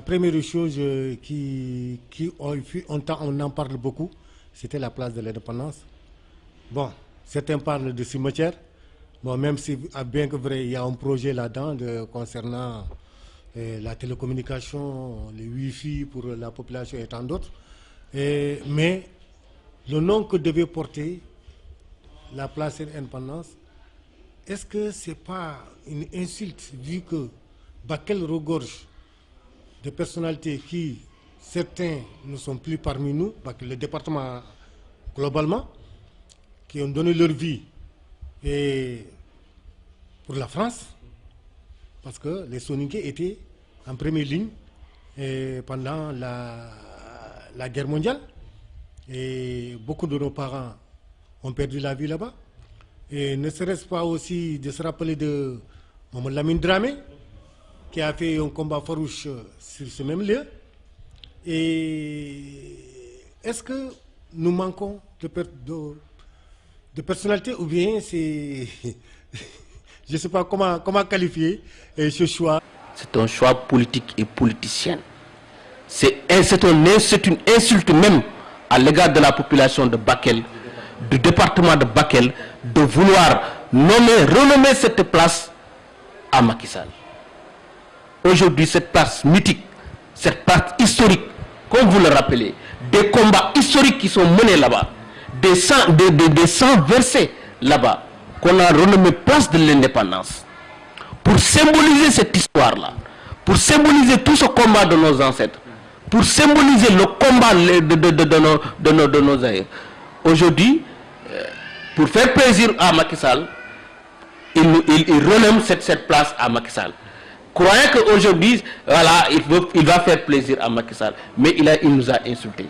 première chose on en parle beaucoup, c'était la place de l'Indépendance. Bon, certains parlent de cimetière. Bon, même si, bien que vrai, il y a un projet là-dedans concernant la télécommunication, les Wi-Fi pour la population et tant d'autres. Mais le nom que devait porter la place de l'Indépendance, est-ce que ce n'est pas une insulte vu que Bakel regorge de personnalités qui, certains ne sont plus parmi nous, le département globalement, qui ont donné leur vie et pour la France, parce que les Soninké étaient en première ligne pendant la guerre mondiale, et beaucoup de nos parents ont perdu la vie là-bas. Et ne serait-ce pas aussi de se rappeler de Maman Lamine Dramé, qui a fait un combat farouche sur ce même lieu. Et est-ce que nous manquons de personnalité ou bien c'est... Je ne sais pas comment qualifier ce choix. C'est un choix politique et politicien. C'est une insulte même à l'égard de la population de Bakel, du département de Bakel, de vouloir renommer cette place à Macky Sall. Aujourd'hui, cette place mythique, cette place historique, comme vous le rappelez, des combats historiques qui sont menés là-bas, des sangs versés là-bas, qu'on a renommé place de l'indépendance, pour symboliser cette histoire-là, pour symboliser tout ce combat de nos ancêtres, pour symboliser le combat de nos aïeux. Aujourd'hui, pour faire plaisir à Macky Sall, il renomme cette place à Macky Sall. Croyant qu'aujourd'hui, voilà, il va faire plaisir à Macky Sall, mais il nous a insultés.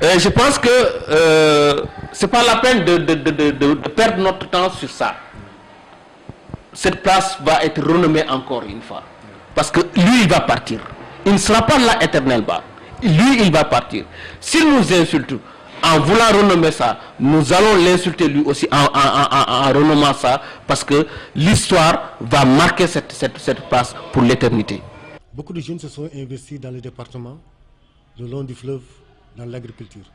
Je pense que ce n'est pas la peine de perdre notre temps sur ça. Cette place va être renommée encore une fois. Parce que lui, il va partir. Il ne sera pas là éternellement. Lui, il va partir. S'il nous insulte en voulant renommer ça, nous allons l'insulter lui aussi en renommant ça, parce que l'histoire va marquer cette place pour l'éternité. Beaucoup de jeunes se sont investis dans le département, le long du fleuve, dans l'agriculture.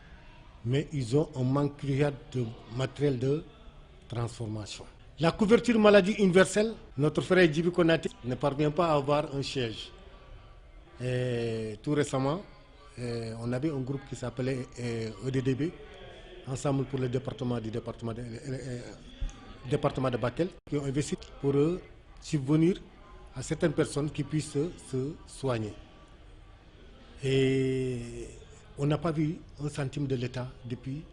Mais ils ont un manque cruel de matériel de transformation. La couverture maladie universelle, notre frère Djibi Konaté ne parvient pas à avoir un siège. Et tout récemment, on avait un groupe qui s'appelait EDDB, Ensemble pour le département de Bakel, qui ont investi pour subvenir à certaines personnes qui puissent se soigner. Et on n'a pas vu un centime de l'État depuis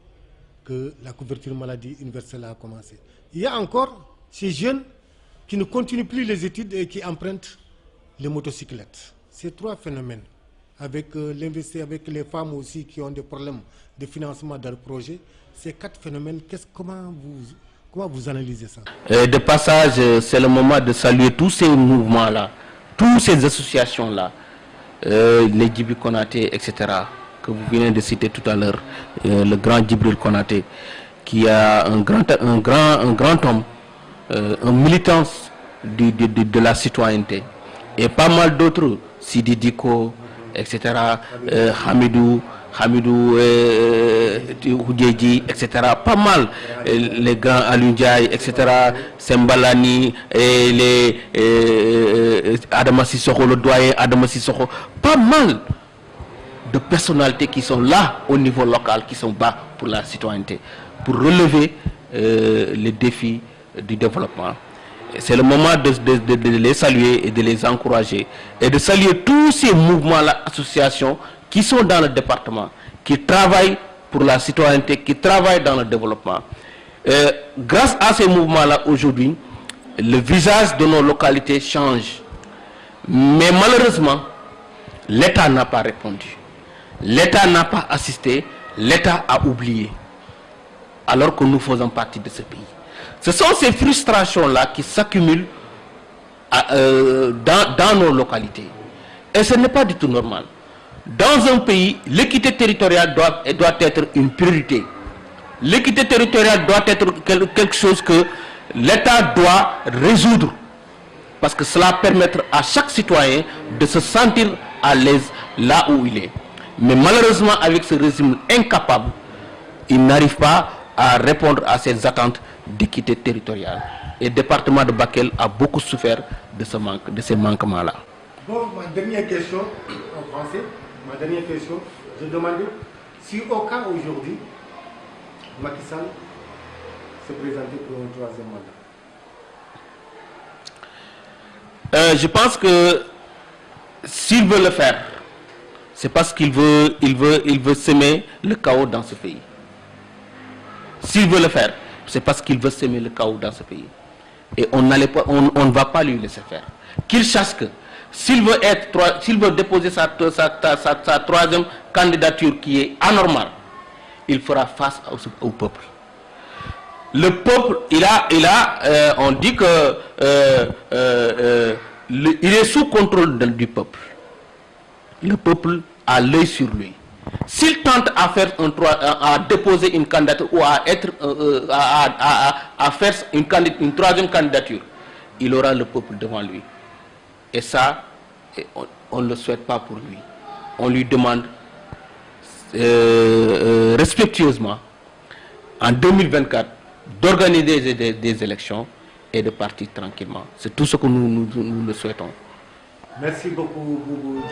que la couverture maladie universelle a commencé. Il y a encore ces jeunes qui ne continuent plus les études et qui empruntent les motocyclettes. Ces trois phénomènes, avec l'investissement, avec les femmes aussi qui ont des problèmes de financement dans le projet, ces quatre phénomènes, comment vous analysez ça? De passage, c'est le moment de saluer tous ces mouvements-là, toutes ces associations-là, les Djibi Konaté, etc., que vous venez de citer tout à l'heure, le grand Djibril Konaté, qui a un grand homme, un militant de la citoyenneté, et pas mal d'autres, Sidi Diko, etc., Hamidou Houdjedji, etc., pas mal, les grands Alundiaï, etc., Sembalani, et les Adama Sissoko, le doyen Adama Sissoko, pas mal de personnalités qui sont là au niveau local, qui sont bas pour la citoyenneté, pour relever les défis du développement. C'est le moment de les saluer et de les encourager et de saluer tous ces mouvements-là, associations qui sont dans le département, qui travaillent pour la citoyenneté, qui travaillent dans le développement. Grâce à ces mouvements-là, aujourd'hui, le visage de nos localités change. Mais malheureusement, l'État n'a pas répondu. L'État n'a pas assisté, l'État a oublié, alors que nous faisons partie de ce pays. Ce sont ces frustrations-là qui s'accumulent dans nos localités. Et ce n'est pas du tout normal. Dans un pays, l'équité territoriale doit être une priorité. L'équité territoriale doit être quelque chose que l'État doit résoudre. Parce que cela permettra à chaque citoyen de se sentir à l'aise là où il est. Mais malheureusement, avec ce régime incapable, il n'arrive pas à répondre à ces attentes d'équité territoriale. Et le département de Bakel a beaucoup souffert de ces manquements-là. Bon, ma dernière question en français, je demandais si au cas aujourd'hui, Macky Sall se présentait pour un troisième mandat. Je pense que s'il veut le faire, c'est parce qu'il veut semer le chaos dans ce pays. S'il veut le faire, c'est parce qu'il veut semer le chaos dans ce pays. Et on ne va pas lui laisser faire. Qu'il sache que s'il veut déposer sa troisième candidature qui est anormale, il fera face au peuple. Le peuple, on dit que il est sous contrôle du peuple. Le peuple a l'œil sur lui. S'il tente à déposer une candidature ou à faire une troisième candidature, il aura le peuple devant lui. Et ça, on ne le souhaite pas pour lui. On lui demande respectueusement, en 2024, d'organiser des élections et de partir tranquillement. C'est tout ce que nous le souhaitons. Merci beaucoup, Boubou.